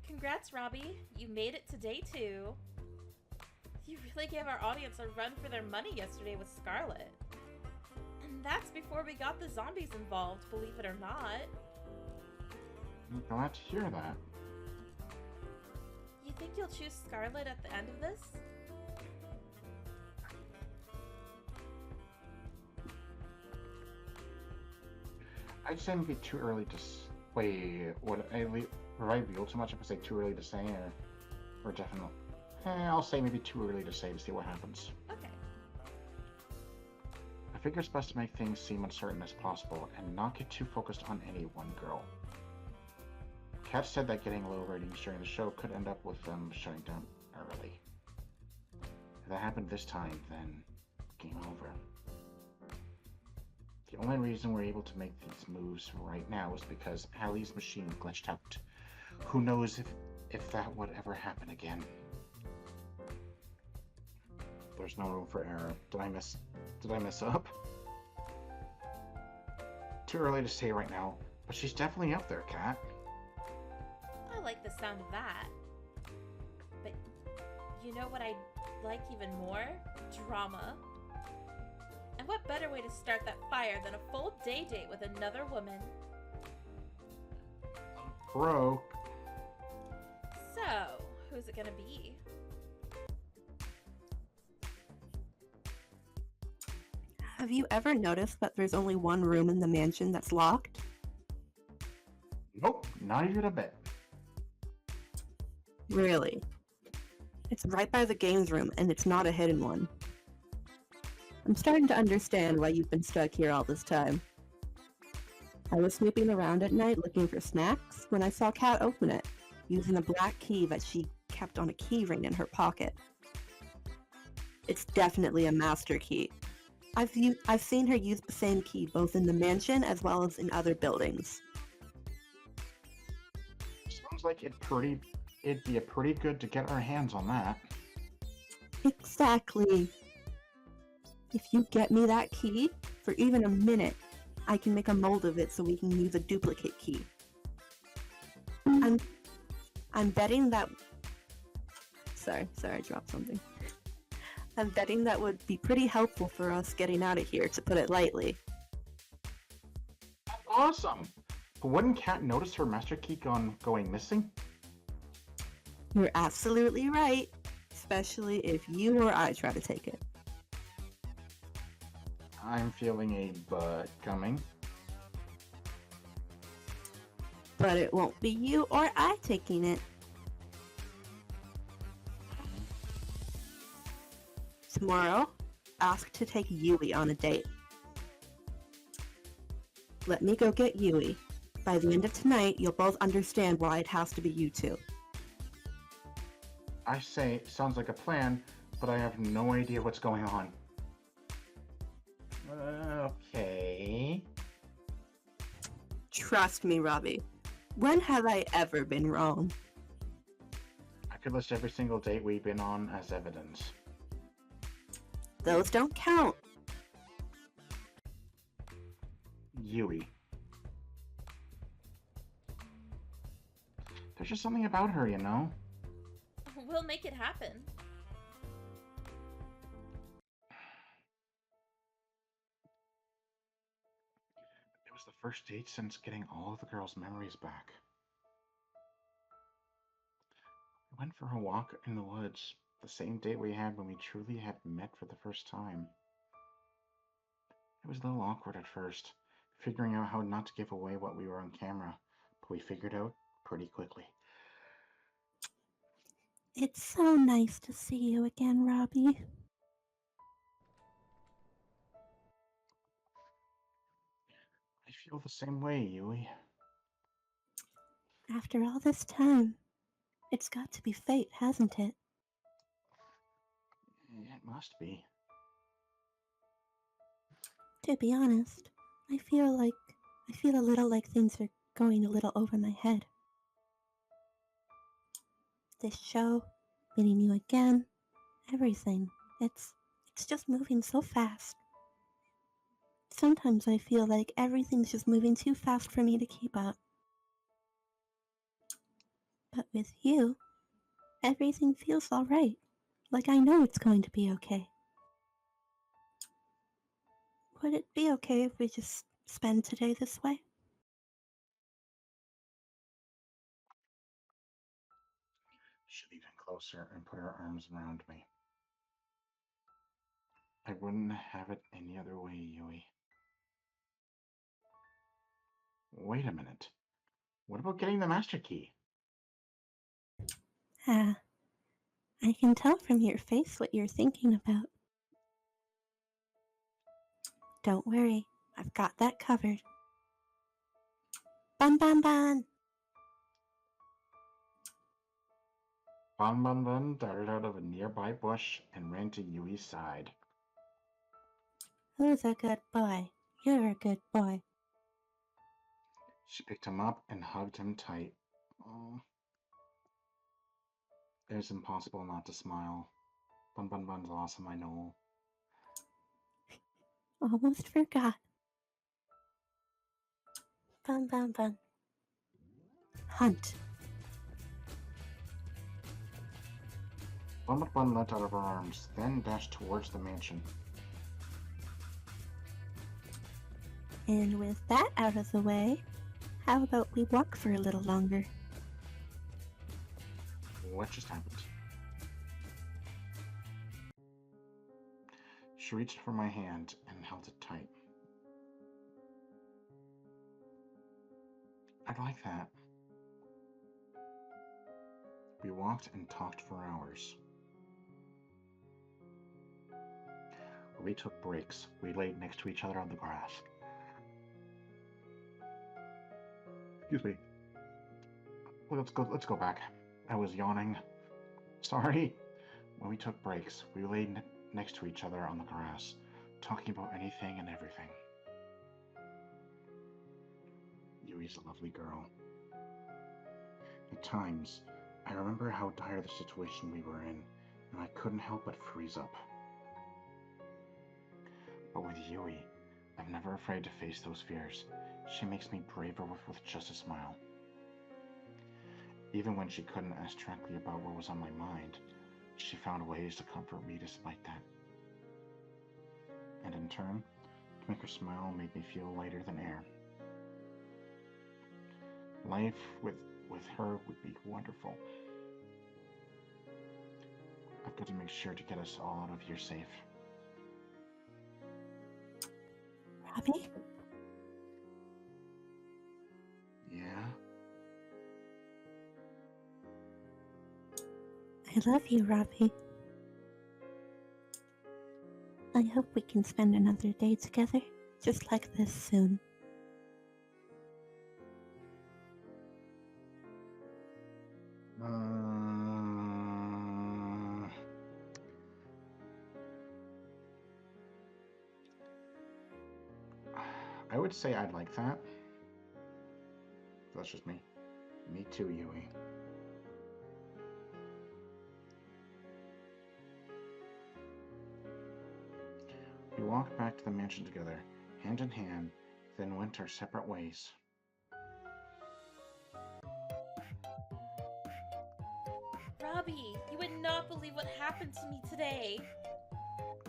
Congrats, Robbie. You made it to day 2. You really gave our audience a run for their money yesterday with Scarlett. And that's before we got the zombies involved, believe it or not. I'm glad to hear that. You think you'll choose Scarlett at the end of this? I'd say maybe too early to wait. Would I reveal too much if I say too early to say, or definitely? I'll say maybe too early to say to see what happens. Okay. I figure it's best to make things seem uncertain as possible and not get too focused on any one girl. Kat said that getting low ratings during the show could end up with them shutting down early. If that happened this time, then game over. The only reason we're able to make these moves right now is because Allie's machine glitched out. Who knows if that would ever happen again. There's no room for error. Did I mess up? Too early to say right now, but she's definitely up there, Kat. I like the sound of that. But you know what I'd like even more? Drama. And what better way to start that fire than a full day date with another woman? Broke. So, who's it gonna be? Have you ever noticed that there's only one room in the mansion that's locked? Nope, not even a bit. Really? It's right by the games room, and it's not a hidden one. I'm starting to understand why you've been stuck here all this time. I was snooping around at night looking for snacks when I saw Kat open it, using a black key that she kept on a key ring in her pocket. It's definitely a master key. I've seen her use the same key both in the mansion as well as in other buildings. Sounds like it'd be a pretty good to get our hands on that. Exactly. If you get me that key for even a minute, I can make a mold of it so we can use a duplicate key. I'm betting that... Sorry, I dropped something. I'm betting that would be pretty helpful for us getting out of here, to put it lightly. Awesome! But wouldn't Kat notice her master key going missing? You're absolutely right, especially if you or I try to take it. I'm feeling a but coming. But it won't be you or I taking it. Tomorrow, ask to take Yui on a date. Let me go get Yui. By the end of tonight, you'll both understand why it has to be you two. I say, sounds like a plan, but I have no idea what's going on. Okay. Trust me, Robbie. When have I ever been wrong? I could list every single date we've been on as evidence. Those don't count. Yui. There's just something about her, you know? We'll make it happen. It was the first date since getting all of the girls' memories back. We went for a walk in the woods, the same date we had when we truly had met for the first time. It was a little awkward at first, figuring out how not to give away what we were on camera, but we figured out pretty quickly. It's so nice to see you again, Robbie. I feel the same way, Yui. After all this time, it's got to be fate, hasn't it? It must be. To be honest, I feel a little like things are going a little over my head. this show, meeting you again, everything. It's just moving so fast. Sometimes I feel like everything's just moving too fast for me to keep up. But with you, everything feels alright. Like I know it's going to be okay. Would it be okay if we just spend today this way? She leaned in closer and put her arms around me. I wouldn't have it any other way, Yui. Wait a minute. What about getting the master key? I can tell from your face what you're thinking about. Don't worry, I've got that covered. Bun bun bun! Bun Bun Bun darted out of a nearby bush and ran to Yui's side. Who's a good boy? You're a good boy. She picked him up and hugged him tight. Oh. It was impossible not to smile. Bun Bun Bun's awesome, I know. Almost forgot. Bun bun bun. Hunt. Bun Bun Bun let out of her arms, then dashed towards the mansion. And with that out of the way, how about we walk for a little longer? What just happened? She reached for my hand and held it tight. I'd like that. We walked and talked for hours. When we took breaks, we laid next to each other on the grass. Excuse me. Let's go back. I was yawning. Sorry. When we took breaks, we laid next to each other on the grass, talking about anything and everything. Yui's a lovely girl. At times, I remember how dire the situation we were in, and I couldn't help but freeze up. But with Yui, I'm never afraid to face those fears. She makes me braver with just a smile. Even when she couldn't ask directly about what was on my mind, she found ways to comfort me despite that. And in turn, to make her smile made me feel lighter than air. Life with her would be wonderful. I've got to make sure to get us all out of here safe. Robbie? Yeah? I love you, Robbie. I hope we can spend another day together, just like this soon. I would say I'd like that. That's just me. Me too, Yui. We walked back to the mansion together, hand in hand, then went our separate ways. Robbie, you would not believe what happened to me today.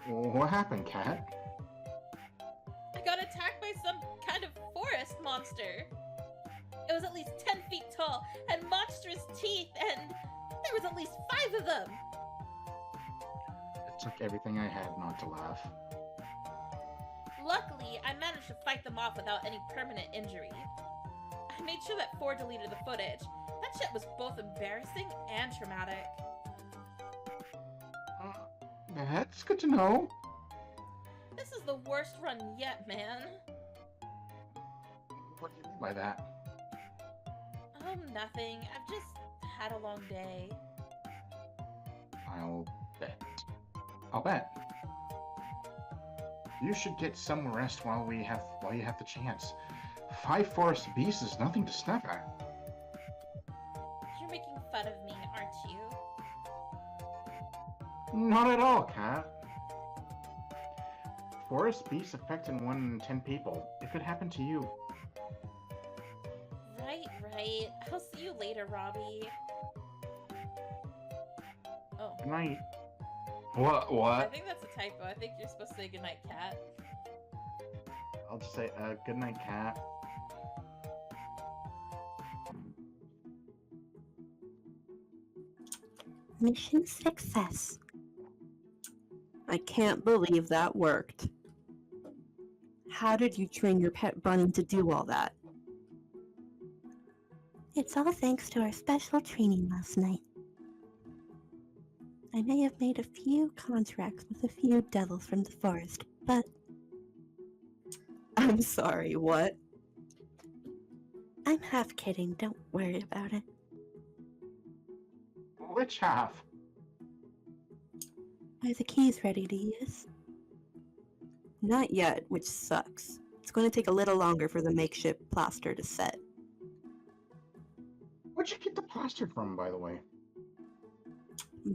What happened, Cat? I got attacked by some kind of forest monster. It was at least 10 feet tall, had monstrous teeth, and there was at least 5 of them. It took everything I had not to laugh. Luckily, I managed to fight them off without any permanent injury. I made sure that 4 deleted the footage. That shit was both embarrassing and traumatic. That's good to know. This is the worst run yet, man. What do you mean by that? Nothing. I've just had a long day. I'll bet. You should get some rest while you have the chance. 5 forest beasts is nothing to sniff at. You're making fun of me, aren't you? Not at all, Kat. Forest beasts affecting 1 in 10 people. It could happen to you. Right. I'll see you later, Robbie. Oh. Good night. What? I think that's a typo. I think you're supposed to say goodnight, cat. I'll just say, good night, Kat. Mission success. I can't believe that worked. How did you train your pet bunny to do all that? It's all thanks to our special training last night. I may have made a few contracts with a few devils from the forest, but... I'm sorry, what? I'm half kidding, don't worry about it. Which half? Are the keys ready to use? Not yet, which sucks. It's going to take a little longer for the makeshift plaster to set. Where'd you get the plaster from, by the way?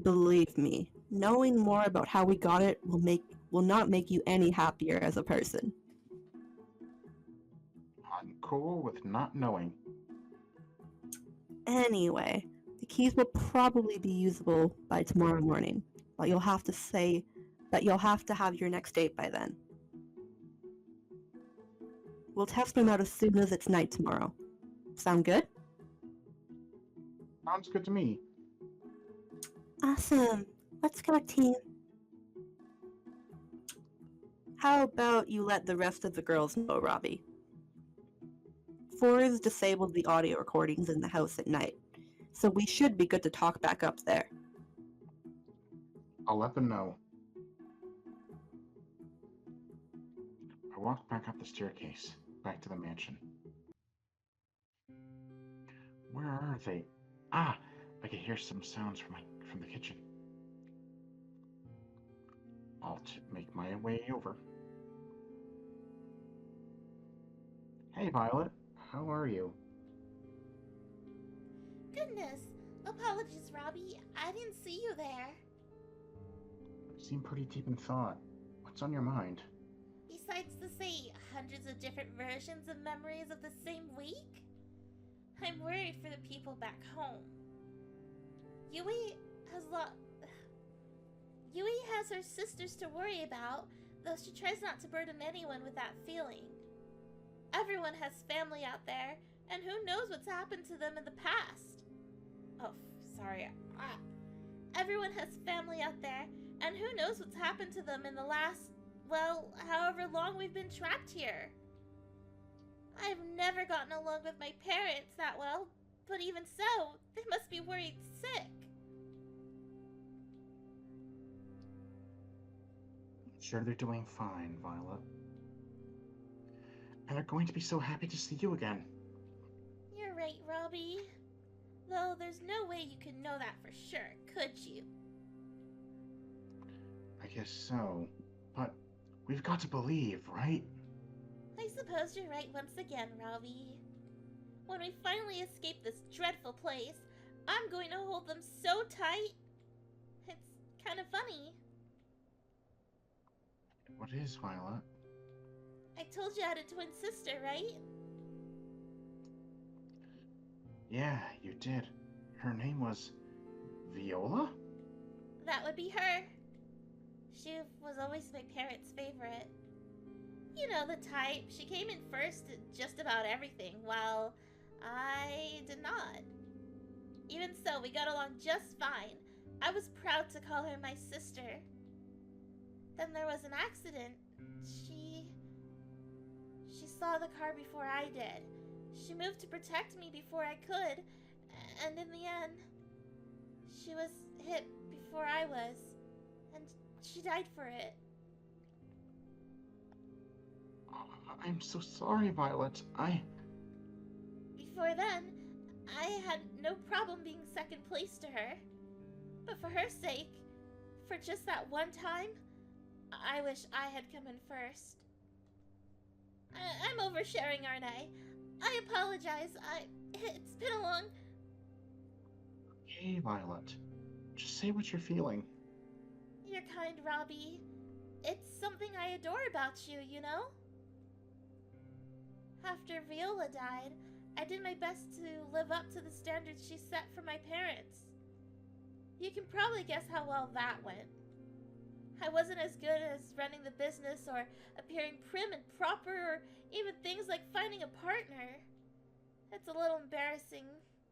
Believe me, knowing more about how we got it will not make you any happier as a person. I'm cool with not knowing. Anyway, the keys will probably be usable by tomorrow morning, but you'll have to have your next date by then. We'll test them out as soon as it's night tomorrow. Sound good? Sounds good to me. Awesome. Let's go, team. How about you let the rest of the girls know, Robbie? Forrest disabled the audio recordings in the house at night, so we should be good to talk back up there. I'll let them know. I walked back up the staircase, back to the mansion. Where are they? Ah! I could hear some sounds from the kitchen. I'll make my way over. Hey, Violet. How are you? Goodness. Apologies, Robbie. I didn't see you there. You seem pretty deep in thought. What's on your mind? Besides to say hundreds of different versions of memories of the same week? I'm worried for the people back home. Yui has her sisters to worry about, though she tries not to burden anyone with that feeling. Everyone has family out there, and who knows what's happened to them in the past. Oh, sorry. Everyone has family out there, and who knows what's happened to them in the last, well, however long we've been trapped here. I've never gotten along with my parents that well, but even so, they must be worried sick. Sure, they're doing fine, Violet. And they're going to be so happy to see you again. You're right, Robbie. Though there's no way you could know that for sure, could you? I guess so. But we've got to believe, right? I suppose you're right once again, Robbie. When we finally escape this dreadful place, I'm going to hold them so tight. It's kind of funny. What is, Violet? I told you I had a twin sister, right? Yeah, you did. Her name was Viola? That would be her. She was always my parents' favorite. You know the type. She came in first at just about everything, while I did not. Even so, we got along just fine. I was proud to call her my sister. Then there was an accident. She saw the car before I did. She moved to protect me before I could, and in the end, she was hit before I was, and she died for it. I'm so sorry, Violet. Before then, I had no problem being second place to her. But for her sake, for just that one time, I wish I had come in first. I'm oversharing, aren't I? I apologize. It's been a long... Hey, Violet. Just say what you're feeling. You're kind, Robbie. It's something I adore about you, you know? After Viola died, I did my best to live up to the standards she set for my parents. You can probably guess how well that went. I wasn't as good as running the business or appearing prim and proper or even things like finding a partner. It's a little embarrassing.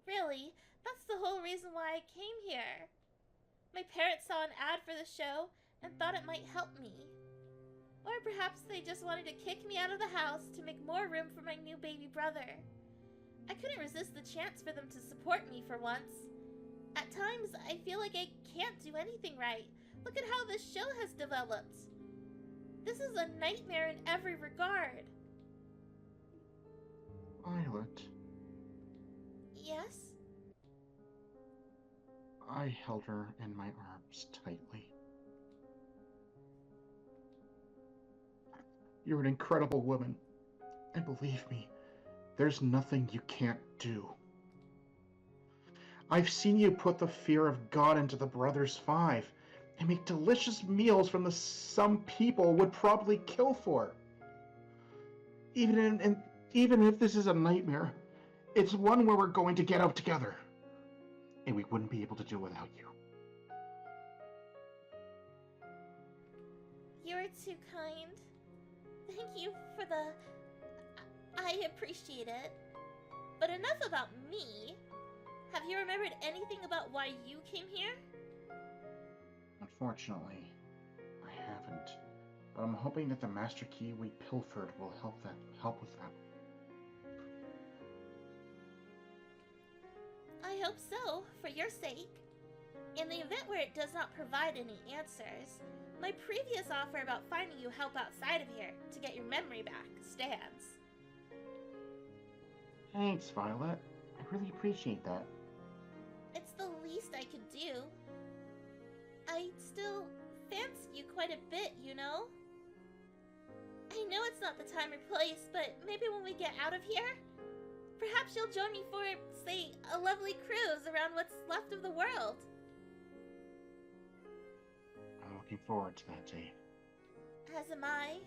Really, that's the whole reason why I came here. My parents saw an ad for the show and thought it might help me. Or perhaps they just wanted to kick me out of the house to make more room for my new baby brother. I couldn't resist the chance for them to support me for once. At times, I feel like I can't do anything right. Look at how this show has developed. This is a nightmare in every regard. Violet. Yes? I held her in my arms tightly. You're an incredible woman. And believe me, there's nothing you can't do. I've seen you put the fear of God into the Brothers 5 and make delicious meals from the some people would probably kill for. Even if this is a nightmare, it's one where we're going to get out together. And we wouldn't be able to do without you. You're too kind. Thank you for the... I appreciate it. But enough about me. Have you remembered anything about why you came here? Unfortunately, I haven't. But I'm hoping that the master key we pilfered will help with that. I hope so, for your sake. In the event where it does not provide any answers, my previous offer about finding you help outside of here to get your memory back stands. Thanks, Violet. I really appreciate that. It's the least I could do. I still fancy you quite a bit, you know? I know it's not the time or place, but maybe when we get out of here, perhaps you'll join me for, say, a lovely cruise around what's left of the world. I'm looking forward to that day. As am I.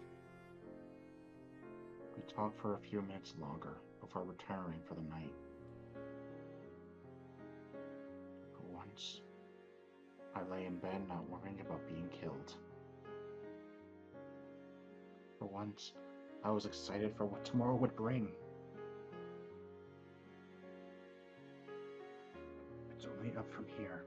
We talked for a few minutes longer before retiring for the night. For once, I lay in bed not worrying about being killed. For once, I was excited for what tomorrow would bring. It's only up from here.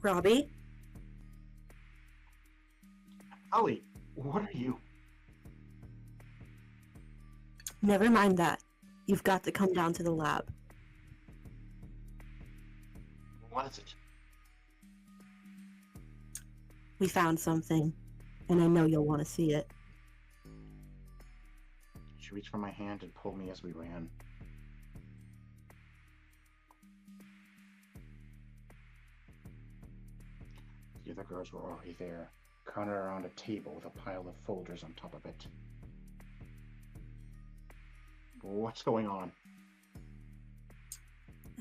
Robbie? Allie, what are you? Never mind that. You've got to come down to the lab. What is it? We found something, and I know you'll want to see it. She reached for my hand and pulled me as we ran. The other girls were already there, crowded around a table with a pile of folders on top of it. What's going on?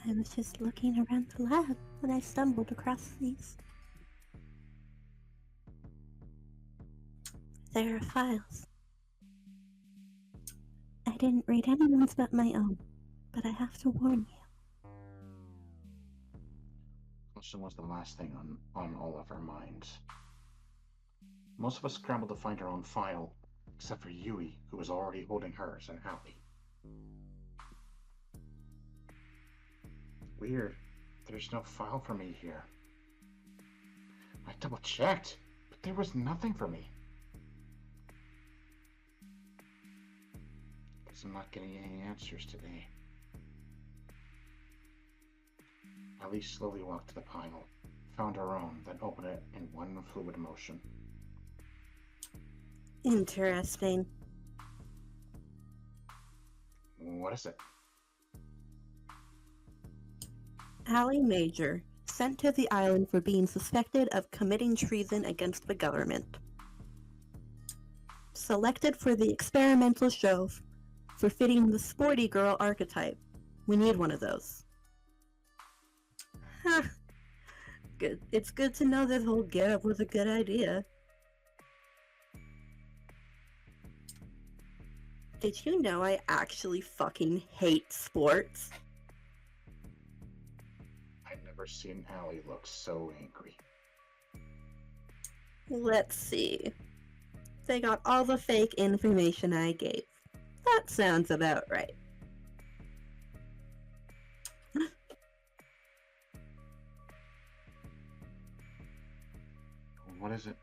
I was just looking around the lab when I stumbled across these. There are files. I didn't read anyone's but my own, but I have to warn you. Question was the last thing on all of our minds. Most of us scrambled to find our own file, except for Yui, who was already holding hers, and Allie. Weird. There's no file for me here. I double-checked, but there was nothing for me. Guess I'm not getting any answers today. Allie slowly walked to the pile, found her own, then opened it in one fluid motion. Interesting. What is it? Allie Major, sent to the island for being suspected of committing treason against the government. Selected for the experimental show for fitting the sporty girl archetype. We need one of those. Good. It's good to know this whole get-up was a good idea. Did you know I actually fucking hate sports? I've never seen Allie look so angry. Let's see. They got all the fake information I gave. That sounds about right. What is it?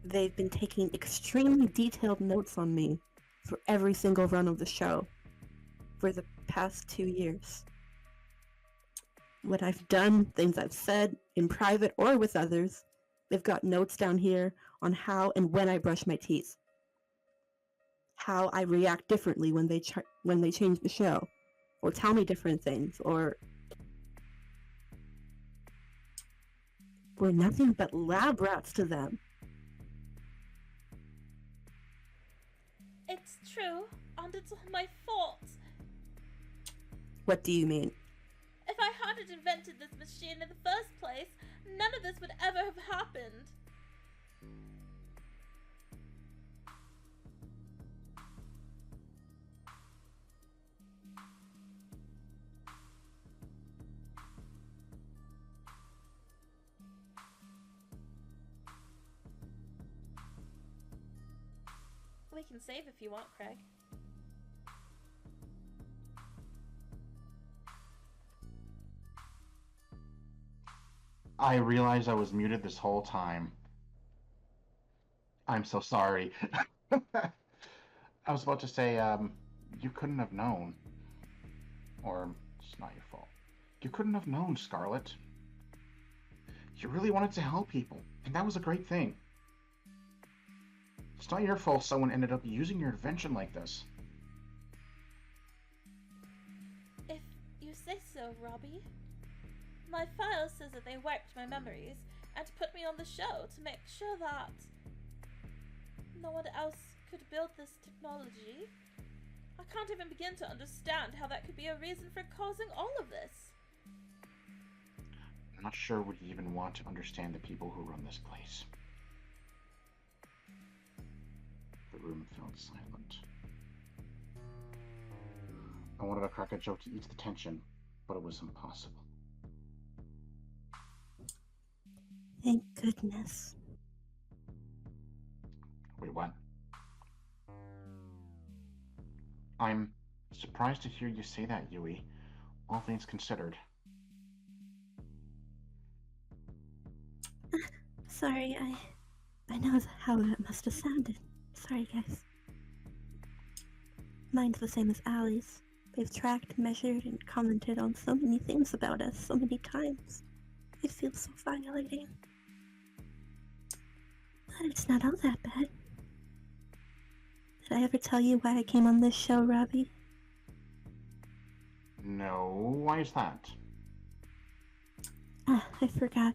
They've been taking extremely detailed notes on me for every single run of the show for the past 2 years. What I've done, things I've said, in private or with others, they've got notes down here on how and when I brush my teeth. How I react differently when they change the show, or tell me different things, or we're nothing but lab rats to them. It's true, and it's all my fault. What do you mean? If I hadn't invented this machine in the first place, none of this would ever have happened. We can save if you want, Craig. I realized I was muted this whole time. I'm so sorry. I was about to say, you couldn't have known. Or, it's not your fault. You couldn't have known, Scarlett. You really wanted to help people, and that was a great thing. It's not your fault someone ended up using your invention like this. If you say so, Robbie. My file says that they wiped my memories and put me on the show to make sure that no one else could build this technology. I can't even begin to understand how that could be a reason for causing all of this. I'm not sure we even want to understand the people who run this place. The room felt silent. I wanted to crack a joke to ease the tension, but it was impossible. Thank goodness. Wait, what? I'm surprised to hear you say that, Yui, all things considered. Sorry, I know how that must have sounded. Sorry, guys. Mine's the same as Allie's. They've tracked, measured, and commented on so many things about us so many times. It feels so violating. But it's not all that bad. Did I ever tell you why I came on this show, Robbie? No, why is that? I forgot.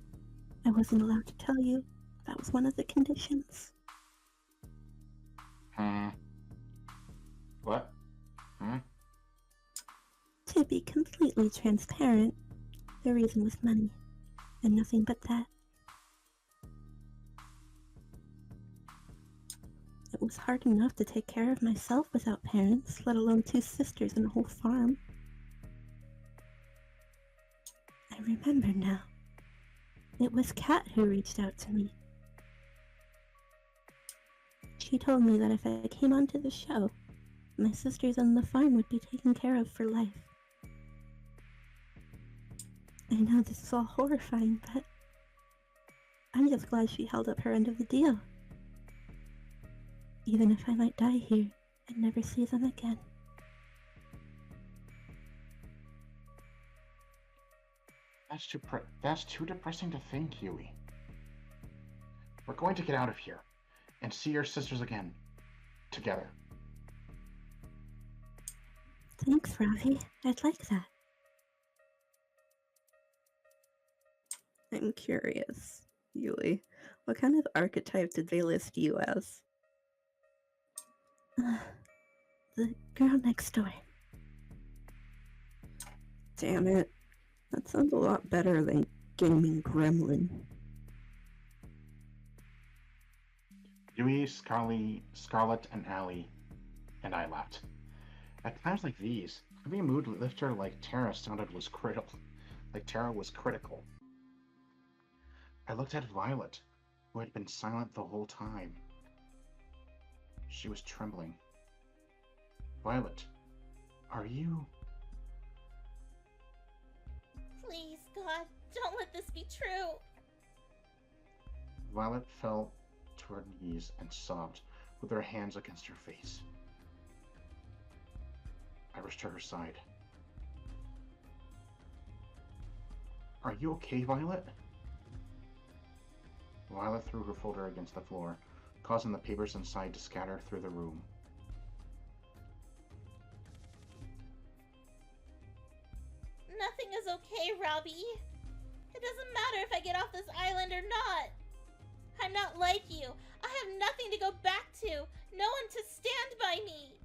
I wasn't allowed to tell you. That was one of the conditions. What? To be completely transparent, the reason was money, and nothing but that. It was hard enough to take care of myself without parents, let alone 2 sisters and a whole farm. I remember now. It was Kat who reached out to me. She told me that if I came onto the show, my sisters and the farm would be taken care of for life. I know this is all horrifying, but I'm just glad she held up her end of the deal. Even if I might die here and never see them again. That's too depressing to think, Huey. We're going to get out of here and see your sisters again. Together. Thanks, Robbie. I'd like that. I'm curious, Yui. What kind of archetype did they list you as? The girl next door. Damn it. That sounds a lot better than gaming gremlin. Yui, Scarlett, and Allie, and I laughed. At times like these, having a mood lifter like Terra was critical. I looked at Violet, who had been silent the whole time. She was trembling. Violet, are you... Please, God, don't let this be true. Violet fell to her knees and sobbed with her hands against her face. I rushed to her side. Are you okay, Violet? Violet threw her folder against the floor, causing the papers inside to scatter through the room. Nothing is okay, Robbie. It doesn't matter if I get off this island or not. I'm not like you. I have nothing to go back to. No one to stand by me.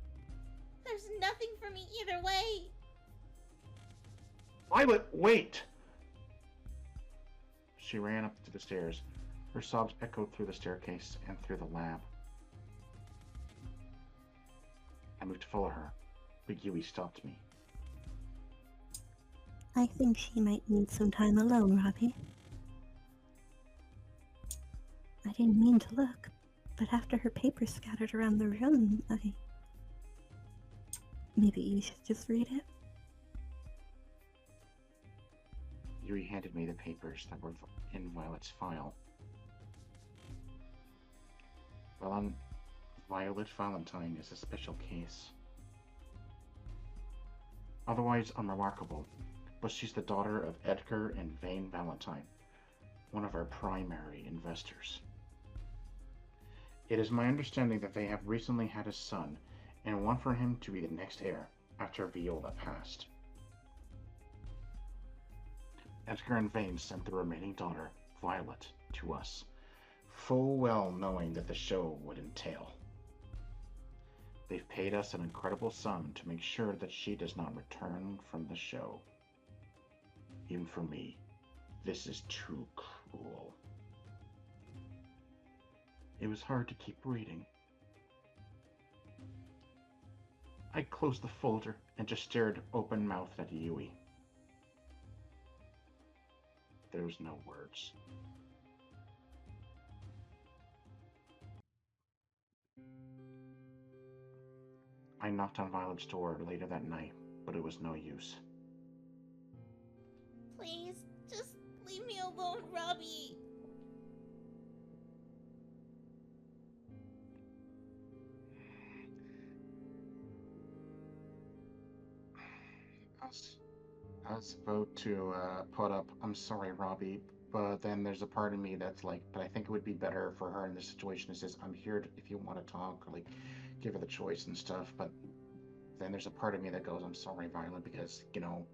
There's nothing for me either way. Violet, wait! She ran up to the stairs. Her sobs echoed through the staircase and through the lab. I moved to follow her, but Yui stopped me. I think she might need some time alone, Robbie. I didn't mean to look, but after her papers scattered around the room, Maybe you should just read it? Yui handed me the papers that were in Violet's file. Violet Valentine is a special case. Otherwise unremarkable, but she's the daughter of Edgar and Vane Valentine, one of our primary investors. It is my understanding that they have recently had a son and want for him to be the next heir after Viola passed. Edgar and Vane sent the remaining daughter, Violet, to us, full well knowing that the show would entail. They've paid us an incredible sum to make sure that she does not return from the show. Even for me, this is too cruel. It was hard to keep reading. I closed the folder and just stared open-mouthed at Yui. There was no words. I knocked on Violet's door later that night, but it was no use. Please, just leave me alone, Robbie. I was about to put up, I'm sorry, Robbie, but then there's a part of me that's like, but I think it would be better for her in this situation. It says, I'm here if you want to talk, or like, give her the choice and stuff. But then there's a part of me that goes, I'm sorry, Violet, because, you know,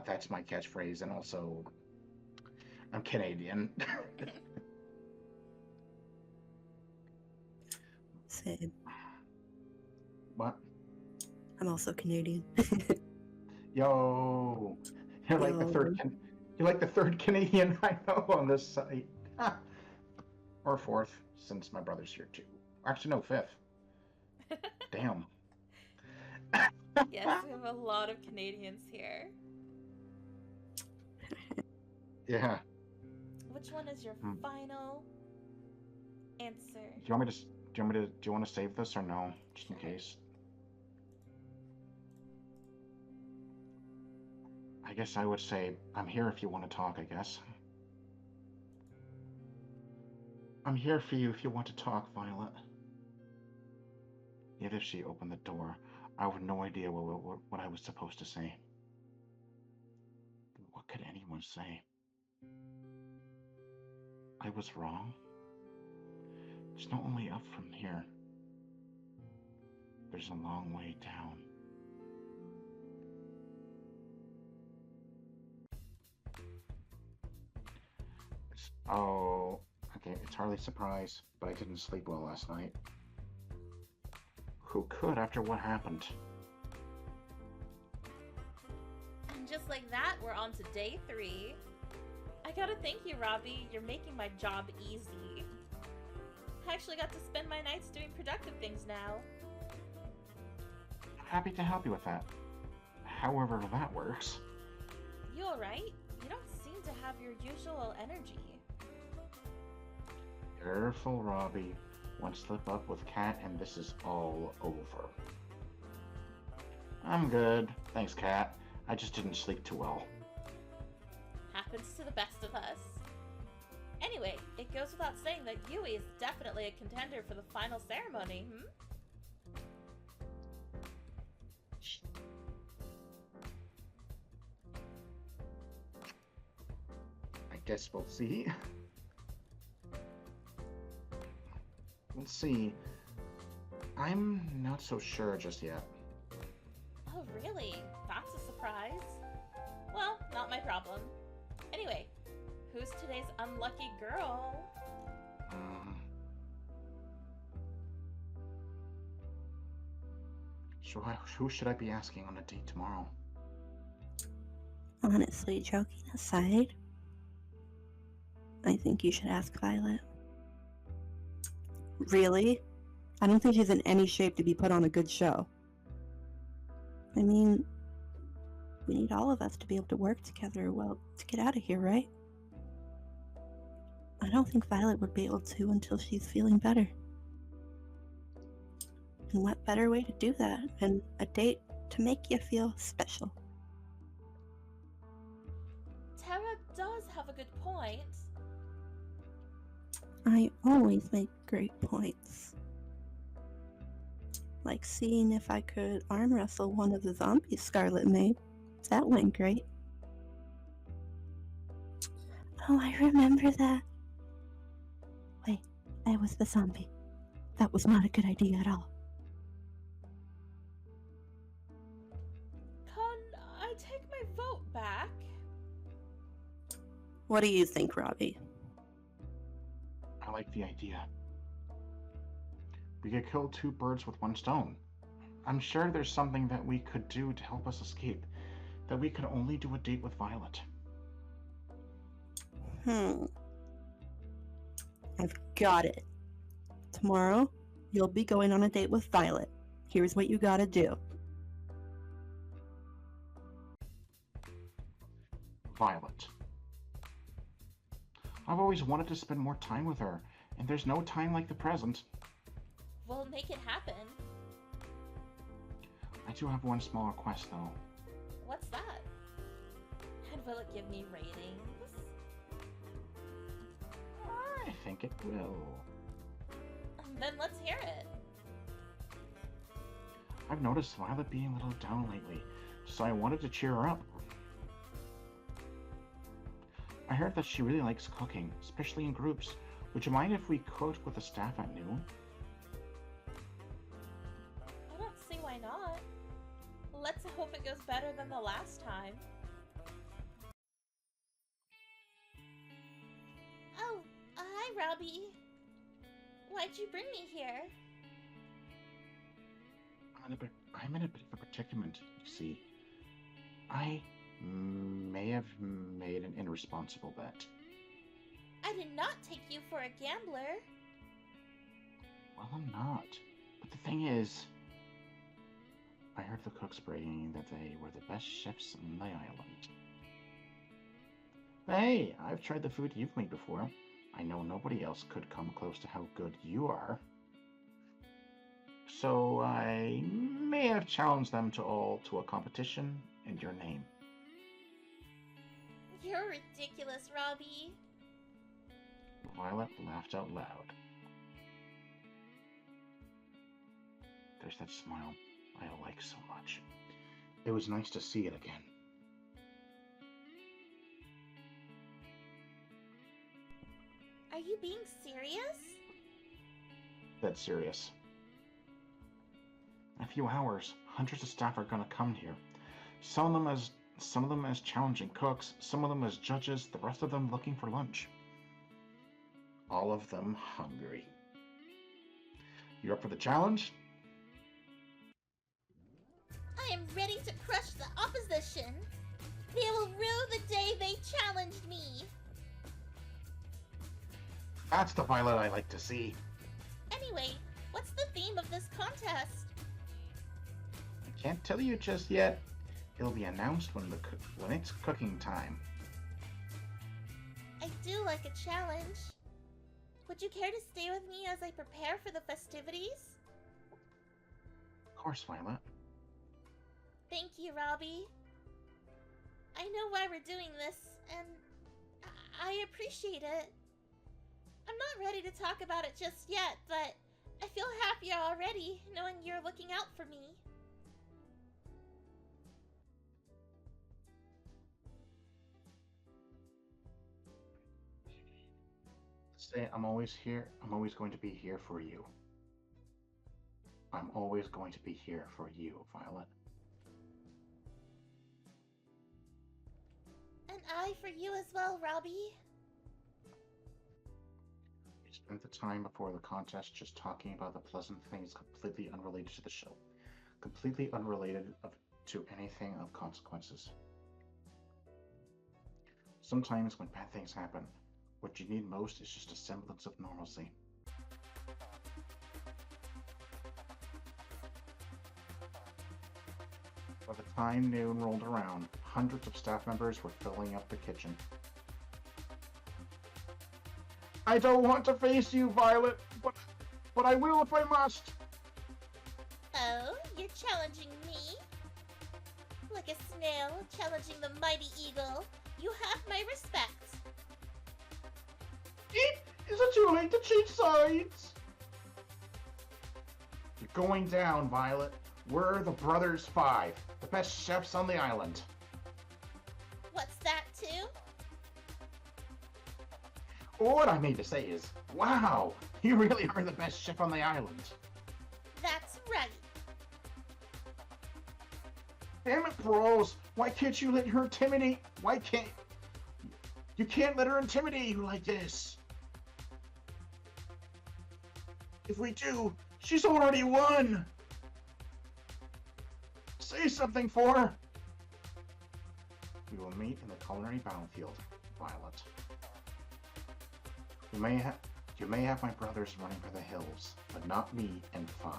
that's my catchphrase. And also, I'm Canadian. Same. What? I'm also Canadian. Yo, you're like the third. You're like the third Canadian I know on this site, or fourth, since my brother's here too. Actually, no, fifth. Damn. Yes, we have a lot of Canadians here. Yeah. Which one is your final answer? Do you want to save this or no, just in case? I guess I would say, I'm here if you want to talk, I guess. I'm here for you if you want to talk, Violet. Yet if she opened the door, I have no idea what I was supposed to say. What could anyone say? I was wrong. There's no only up from here. There's a long way down. Oh, okay, it's hardly a surprise, but I didn't sleep well last night. Who could after what happened? And just like that, we're on to day 3. I gotta thank you, Robbie. You're making my job easy. I actually got to spend my nights doing productive things now. I'm happy to help you with that. However that works. You alright? You don't seem to have your usual energy. Careful, Robbie. One slip up with Cat and this is all over. I'm good. Thanks, Cat. I just didn't sleep too well. Happens to the best of us. Anyway, it goes without saying that Yui is definitely a contender for the final ceremony, I guess we'll see. We'll see. I'm not so sure just yet. Oh, really? That's a surprise. Well, not my problem. Anyway, who's today's unlucky girl? Who should I be asking on a date tomorrow? Honestly, joking aside, I think you should ask Violet. Really? I don't think she's in any shape to be put on a good show. I mean, we need all of us to be able to work together well to get out of here, right? I don't think Violet would be able to until she's feeling better. And what better way to do that than a date to make you feel special? Terra does have a good point. I always make great points. Like seeing if I could arm wrestle one of the zombies Scarlett made. That went great. Oh, I remember that. Wait, I was the zombie. That was not a good idea at all. Can I take my vote back? What do you think, Robbie? I like the idea. We could kill 2 birds with 1 stone. I'm sure there's something that we could do to help us escape, that we could only do a date with Violet. I've got it. Tomorrow, you'll be going on a date with Violet. Here's what you gotta do. Violet. I've always wanted to spend more time with her, and there's no time like the present. We'll make it happen. I do have one small request, though. What's that? And will it give me ratings? I think it will. Then let's hear it. I've noticed Violet being a little down lately, so I wanted to cheer her up. I heard that she really likes cooking, especially in groups. Would you mind if we cooked with the staff at noon? I don't see why not. Let's hope it goes better than the last time. Oh, hi, Robbie. Why'd you bring me here? I'm in a bit of a predicament, you see. I may have made an irresponsible bet. I did not take you for a gambler. Well, I'm not. But the thing is, I heard the cooks bragging that they were the best chefs on the island. Hey, I've tried the food you've made before. I know nobody else could come close to how good you are. So I may have challenged them all to a competition in your name. You're ridiculous, Robbie. Violet laughed out loud. There's that smile I like so much. It was nice to see it again. Are you being serious? That's serious. In a few hours, hundreds of staff are gonna come here. Some of them as challenging cooks, some of them as judges, the rest of them looking for lunch. All of them hungry. You up for the challenge? I am ready to crush the opposition. They will rue the day they challenged me. That's the Violet I like to see. Anyway, what's the theme of this contest? I can't tell you just yet. It'll be announced when it's cooking time. I do like a challenge. Would you care to stay with me as I prepare for the festivities? Of course, Violet. Thank you, Robbie. I know why we're doing this, and I appreciate it. I'm not ready to talk about it just yet, but I feel happier already knowing you're looking out for me. Say, I'm always here. I'm always going to be here for you. I'm always going to be here for you, Violet. And I for you as well, Robbie. We spent the time before the contest just talking about the pleasant things completely unrelated to the show. Completely unrelated to anything of consequences. Sometimes when bad things happen, what you need most is just a semblance of normalcy. By the time noon rolled around, hundreds of staff members were filling up the kitchen. I don't want to face you, Violet, but I will if I must. Oh, you're challenging me? Like a snail challenging the mighty eagle, you have my respect. Is it too late to change sides? You're going down, Violet. We're the Brothers 5, the best chefs on the island. What's that too? What I mean to say is, wow, you really are the best chef on the island. That's right. Damn it, bros. Why can't you let her intimidate? You can't let her intimidate you like this. If we do, she's already won. Say something for her. We will meet in the culinary battlefield, Violet. You may have my brothers running for the hills, but not me and 5.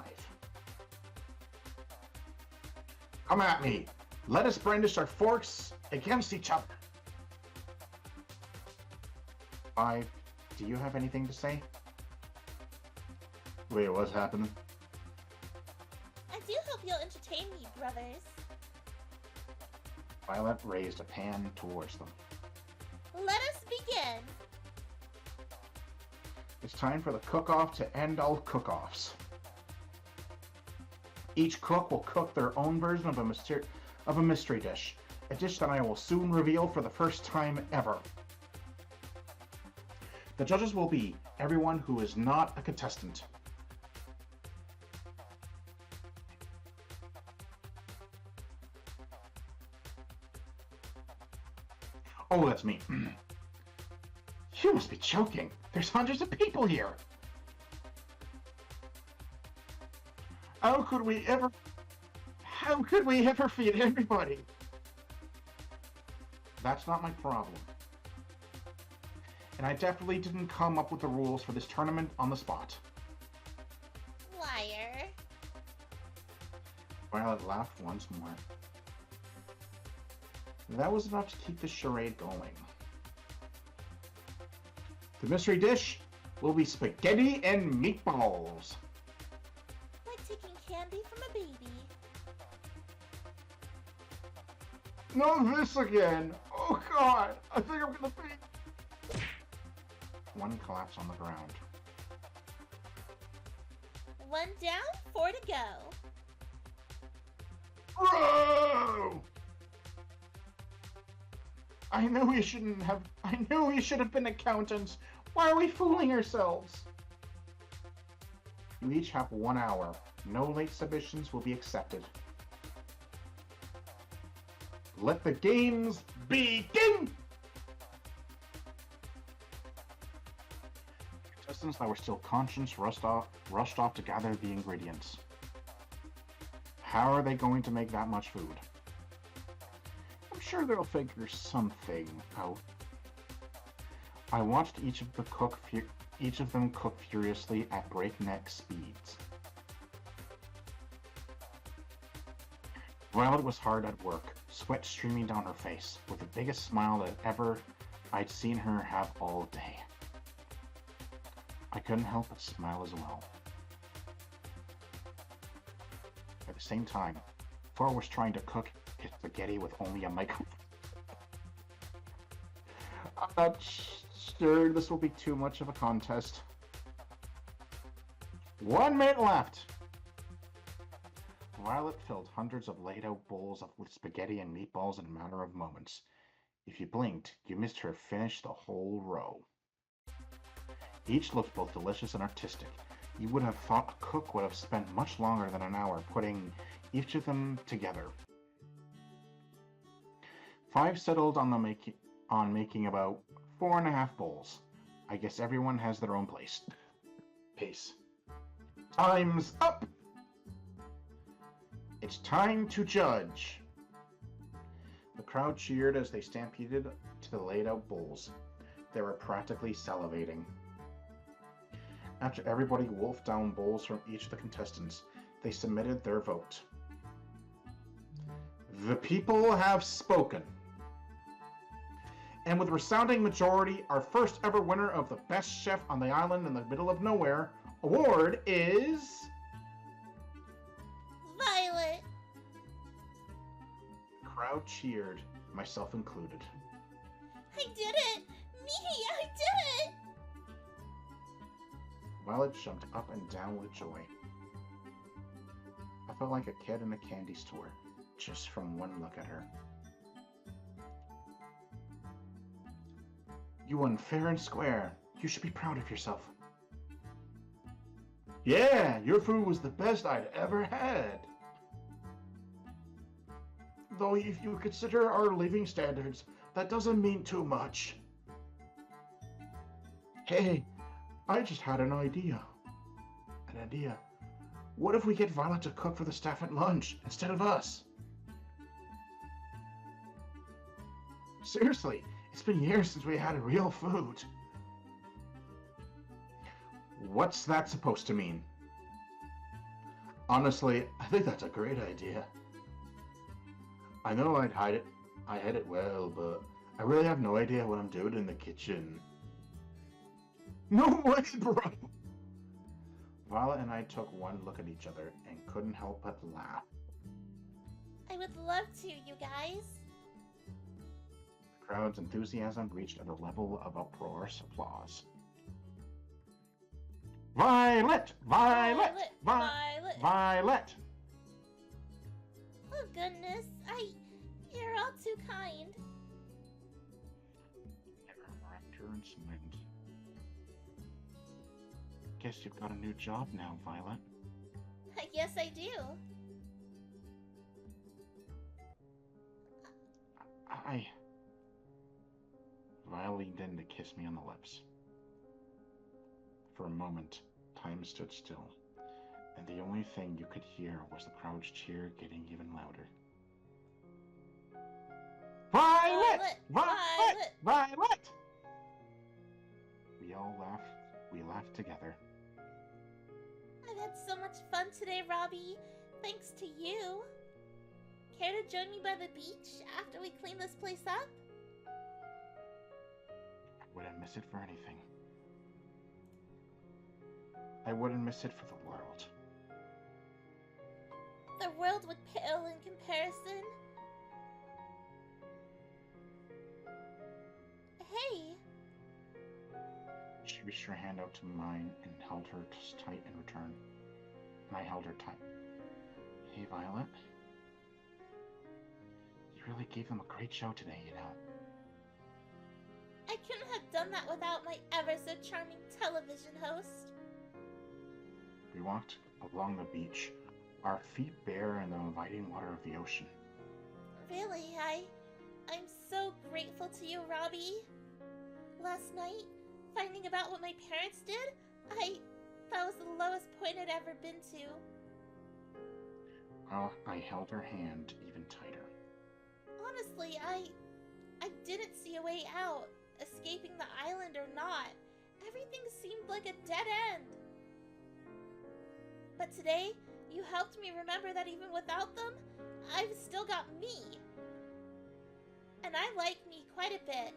Come at me. Let us brandish our forks against each other. 5, do you have anything to say? Wait, what's happening? I do hope you'll entertain me, brothers. Violet raised a pan towards them. Let us begin. It's time for the cook-off to end all cook-offs. Each cook will cook their own version of a mystery dish, a dish that I will soon reveal for the first time ever. The judges will be everyone who is not a contestant. Oh, that's me. You must be joking. There's hundreds of people here. How could we ever feed everybody? That's not my problem. And I definitely didn't come up with the rules for this tournament on the spot. Liar. Violet laughed once more. That was enough to keep the charade going. The mystery dish will be spaghetti and meatballs. Like taking candy from a baby. No, this again! Oh god! I think I'm gonna faint! One collapsed on the ground. 1 down, 4 to go. Bro! I knew we should have been accountants. Why are we fooling ourselves? You each have 1 hour. No late submissions will be accepted. Let the games begin! Contestants that were still conscious rushed off to gather the ingredients. How are they going to make that much food? I'm sure they'll figure something out. I watched each of them cook furiously at breakneck speeds. Violet was hard at work, sweat streaming down her face, with the biggest smile that ever I'd seen her have all day. I couldn't help but smile as well. At the same time, Thor was trying to cook his spaghetti with only a microphone. I'm not sure this will be too much of a contest. 1 minute left! Violet filled hundreds of laid-out bowls with spaghetti and meatballs in a matter of moments. If you blinked, you missed her finish the whole row. Each looked both delicious and artistic. You would have thought a cook would have spent much longer than an hour putting each of them together. 5 settled on making about 4.5 bowls. I guess everyone has their own pace. Time's up! It's time to judge! The crowd cheered as they stampeded to the laid-out bowls. They were practically salivating. After everybody wolfed down bowls from each of the contestants, they submitted their vote. The people have spoken. And with a resounding majority, our first ever winner of the Best Chef on the Island in the Middle of Nowhere award is... Violet! The crowd cheered, myself included. I did it! Me! I did it! Violet jumped up and down with joy. I felt like a kid in a candy store, just from one look at her. You won fair and square. You should be proud of yourself. Yeah, your food was the best I'd ever had. Though if you consider our living standards, that doesn't mean too much. Hey, I just had an idea. What if we get Violet to cook for the staff at lunch instead of us? Seriously, it's been years since we had real food. What's that supposed to mean? Honestly, I think that's a great idea. I know I hid it well, but I really have no idea what I'm doing in the kitchen. No way, bro! Violet and I took one look at each other and couldn't help but laugh. I would love to, you guys. The crowd's enthusiasm reached a level of uproarious applause. Violet! Violet! Violet! Violet! Oh goodness, you're all too kind. Raptor and smiled. Guess you've got a new job now, Violet. I guess I do. Violet leaned in to kiss me on the lips. For a moment, time stood still, and the only thing you could hear was the crowd's cheer getting even louder. Violet! Violet! Violet! We all laughed. We laughed together. I've had so much fun today, Robbie. Thanks to you. Care to join me by the beach after we clean this place up? I wouldn't miss it for anything. I wouldn't miss it for the world. The world would pale in comparison. Hey! She reached her hand out to mine and held her tight in return. And I held her tight. Hey, Violet. You really gave them a great show today, you know. I couldn't have done that without my ever-so-charming television host. We walked along the beach, our feet bare in the inviting water of the ocean. Really, I'm so grateful to you, Robbie. Last night, finding about what my parents did, that was the lowest point I'd ever been to. I held her hand even tighter. Honestly, I didn't see a way out, escaping the island or not. Everything seemed like a dead end. But today, you helped me remember that even without them, I've still got me. And I like me quite a bit.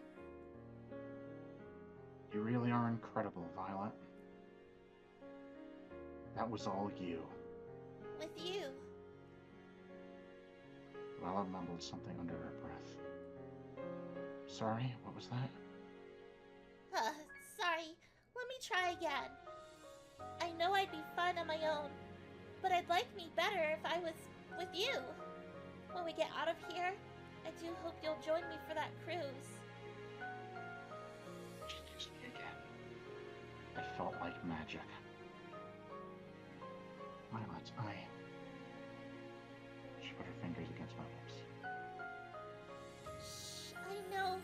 You really are incredible, Violet. That was all you. With you. Violet mumbled something under her breath. Sorry, what was that? Sorry. Let me try again. I know I'd be fun on my own, but I'd like me better if I was with you. When we get out of here, I do hope you'll join me for that cruise. She kissed me again. It felt like magic. Violet, She put her fingers against my lips. Shh, I know.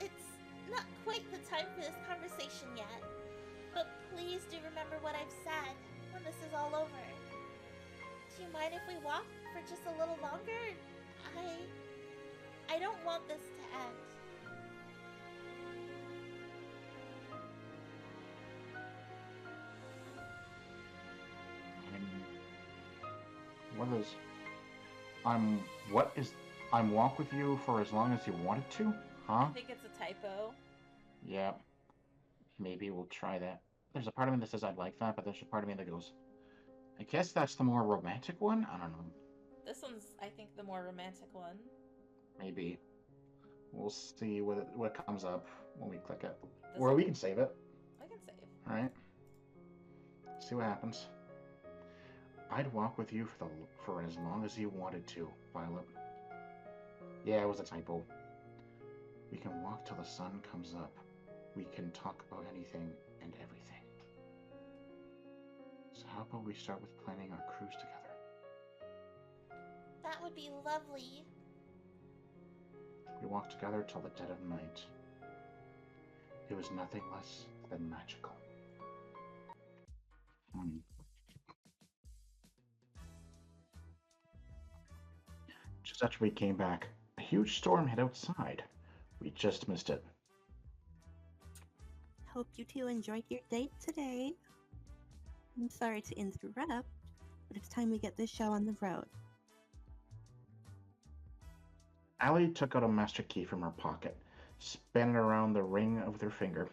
It's not quite the time for this conversation yet. But please do remember what I've said when this is all over. Do you mind if we walk for just a little longer? I don't want this to end. I'm walk with you for as long as you wanted to? Huh? I think it's a typo. Yeah. Maybe we'll try that. There's a part of me that says I'd like that, but there's a part of me that goes, I guess that's the more romantic one? I don't know. This one's, I think, the more romantic one. Maybe. We'll see what comes up when we click it. Or we can save it. I can save. Alright. See what happens. I'd walk with you for as long as you wanted to, Violet. Yeah, it was a typo. We can walk till the sun comes up. We can talk about anything and everything. So how about we start with planning our cruise together? That would be lovely. We walked together till the dead of night. It was nothing less than magical. Just after we came back, a huge storm hit outside. We just missed it. Hope you two enjoyed your date today. I'm sorry to interrupt, but it's time we get this show on the road. Allie took out a master key from her pocket, spun it around the ring of her finger,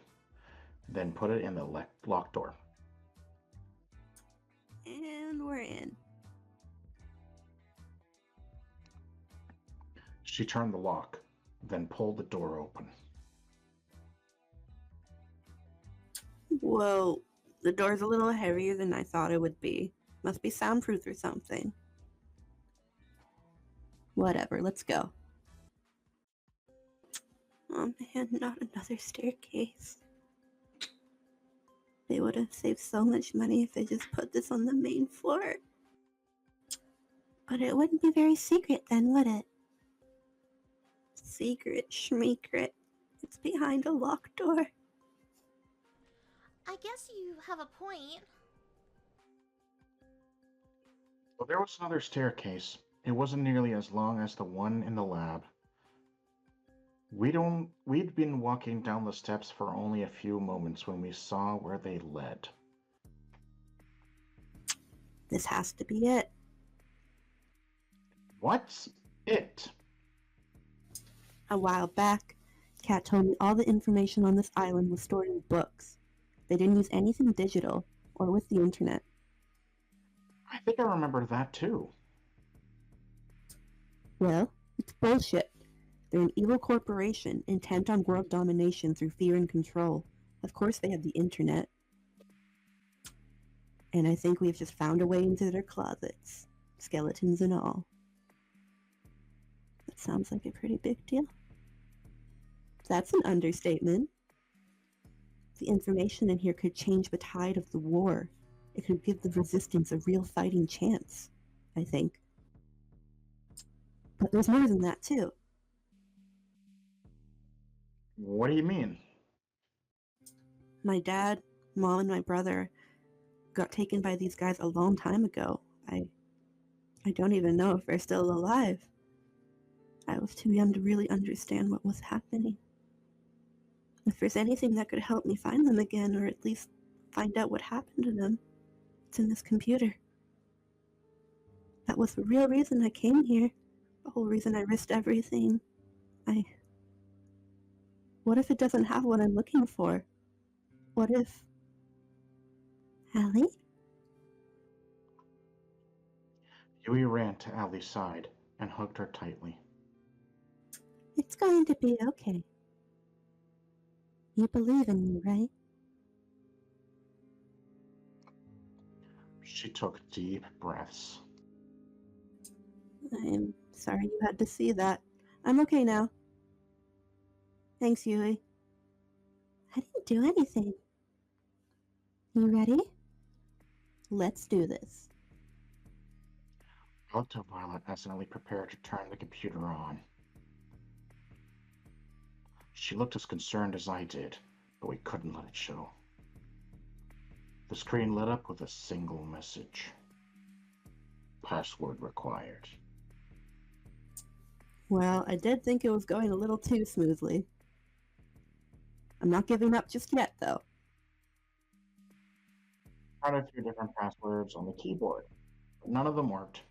then put it in the locked door. And we're in. She turned the lock, then pulled the door open. Whoa, the door's a little heavier than I thought it would be. Must be soundproof or something. Whatever, let's go. Oh man, not another staircase. They would have saved so much money if they just put this on the main floor. But it wouldn't be very secret then, would it? Secret schmeecret. It's behind a locked door. I guess you have a point. Well, there was another staircase. It wasn't nearly as long as the one in the lab. We'd been walking down the steps for only a few moments when we saw where they led. This has to be it. What's it? A while back, Kat told me all the information on this island was stored in books. They didn't use anything digital or with the internet. I think I remember that too. Well, it's bullshit. They're an evil corporation intent on world domination through fear and control. Of course they have the internet. And I think we've just found a way into their closets. Skeletons and all. That sounds like a pretty big deal. That's an understatement. The information in here could change the tide of the war. It could give the resistance a real fighting chance, I think. But there's more than that, too. What do you mean? My dad, mom, and my brother got taken by these guys a long time ago. I don't even know if they're still alive. I was too young to really understand what was happening. If there's anything that could help me find them again, or at least find out what happened to them, it's in this computer. That was the real reason I came here. The whole reason I risked everything. What if it doesn't have what I'm looking for? What if... Allie? Yui ran to Allie's side and hugged her tightly. It's going to be okay. You believe in me, right? She took deep breaths. I'm sorry you had to see that. I'm okay now. Thanks, Yui. I didn't do anything. You ready? Let's do this. I looked at Violet as Allie prepared to turn the computer on. She looked as concerned as I did, but we couldn't let it show. The screen lit up with a single message. Password required. Well, I did think it was going a little too smoothly. I'm not giving up just yet, though. Tried a few different passwords on the keyboard, but none of them worked.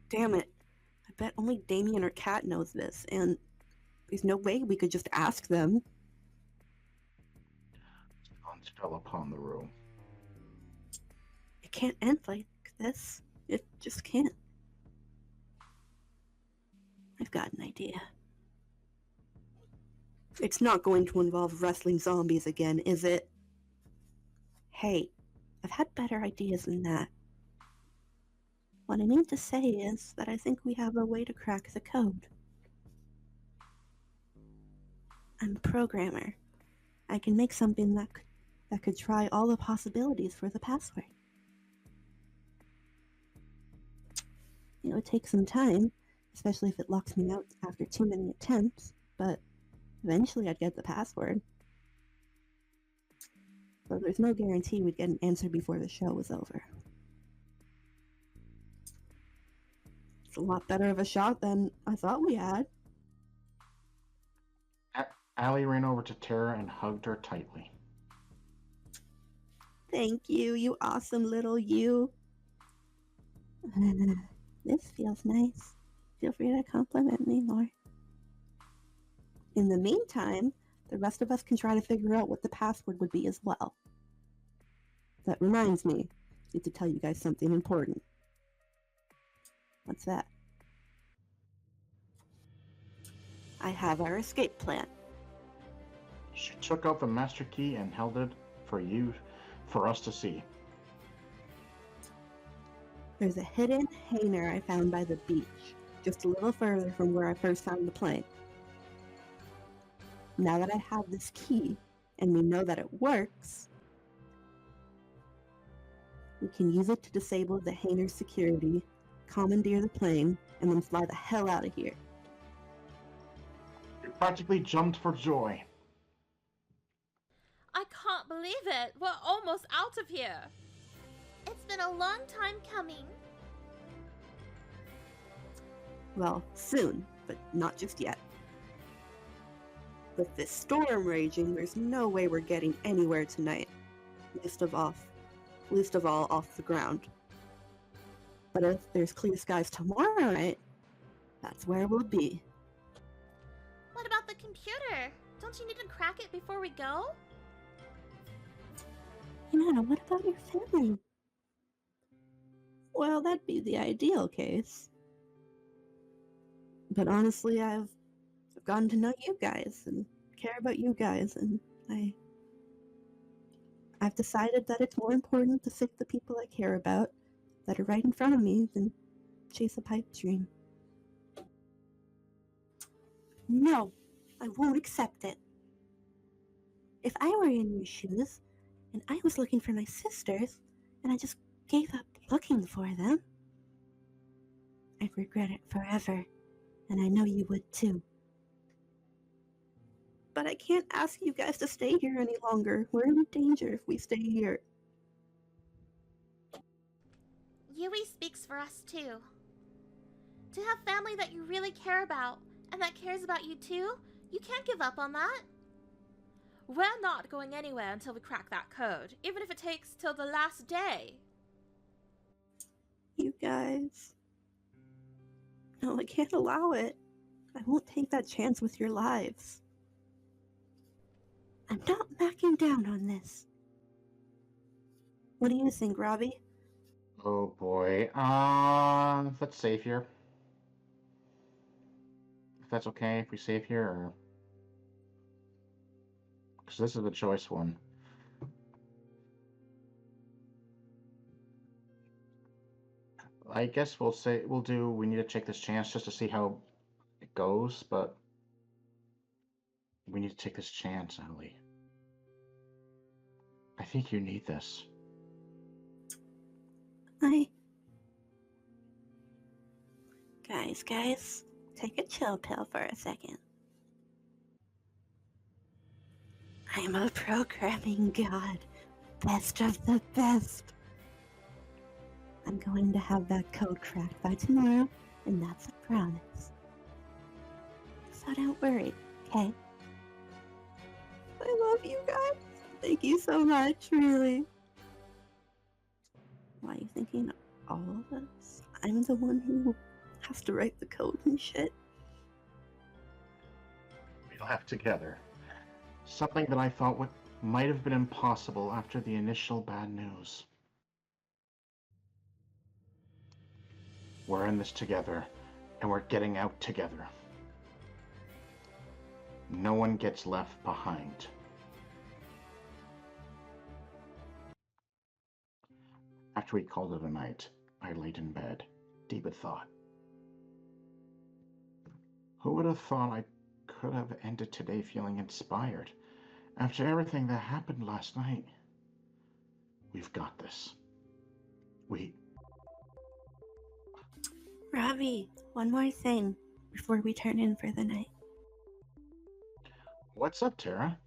Damn it. I bet only Damien or Kat knows this, and there's no way we could just ask them. Silence fell upon the room. It can't end like this. It just can't. I've got an idea. It's not going to involve wrestling zombies again, is it? Hey, I've had better ideas than that. What I mean to say is that I think we have a way to crack the code. I'm a programmer. I can make something that could try all the possibilities for the password. It would take some time, especially if it locks me out after too many attempts, but eventually I'd get the password. So there's no guarantee we'd get an answer before the show was over. It's a lot better of a shot than I thought we had. Allie ran over to Terra and hugged her tightly. Thank you, you awesome little you. This feels nice. Feel free to compliment me more. In the meantime, the rest of us can try to figure out what the password would be as well. That reminds me, I need to tell you guys something important. What's that? I have our escape plan. She took out the master key and held it for us to see. There's a hidden hangar I found by the beach, just a little further from where I first found the plane. Now that I have this key, and we know that it works, we can use it to disable the hangar's security, commandeer the plane, and then fly the hell out of here. We practically jumped for joy. I can't believe it. We're almost out of here. It's been a long time coming. Well, soon, but not just yet. With this storm raging, there's no way we're getting anywhere tonight. Least of all off the ground. But if there's clear skies tomorrow night, that's where we'll be. What about the computer? Don't you need to crack it before we go? Yeah, what about your family? Well, that'd be the ideal case. But honestly, I've gotten to know you guys and care about you guys, and I've decided that it's more important to save the people I care about that are right in front of me than chase a pipe dream. No, I won't accept it. If I were in your shoes, and I was looking for my sisters, and I just gave up looking for them, I'd regret it forever, and I know you would too. But I can't ask you guys to stay here any longer. We're in danger if we stay here. Yui speaks for us too. To have family that you really care about, and that cares about you too, you can't give up on that. We're not going anywhere until we crack that code, even if it takes till the last day. You guys. No, I can't allow it. I won't take that chance with your lives. I'm not backing down on this. What do you think, Robbie? Oh boy. Let's save here. If that's okay, if we save here, or because this is the choice one. I guess we need to take this chance just to see how it goes, but we need to take this chance, Allie. I think you need this. Guys, take a chill pill for a second. I'm a programming god. Best of the best. I'm going to have that code cracked by tomorrow, and that's a promise. So don't worry, okay? I love you guys. Thank you so much, really. Why are you thinking all of us? I'm the one who has to write the code and shit. We laughed together. Something that I thought might have been impossible after the initial bad news. We're in this together, and we're getting out together. No one gets left behind. After we called it a night, I laid in bed, deep in thought. Who would have thought I could have ended today feeling inspired after everything that happened last night? We've got this. Robbie, one more thing before we turn in for the night. What's up, Terra?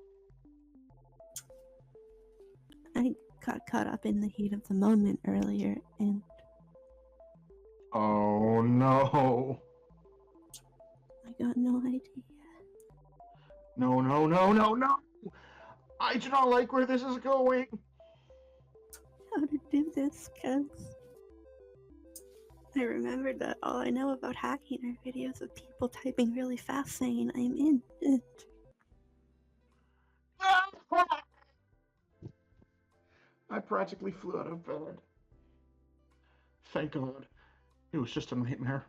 I got caught up in the heat of the moment earlier, and Oh no! I got no idea. No! I do not like where this is going! How to do this, cuz I remembered that all I know about hacking are videos of people typing really fast saying I'm in it. I practically flew out of bed. Thank God. It was just a nightmare.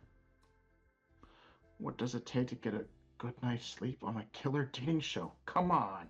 What does it take to get a good night's sleep on a killer dating show? Come on.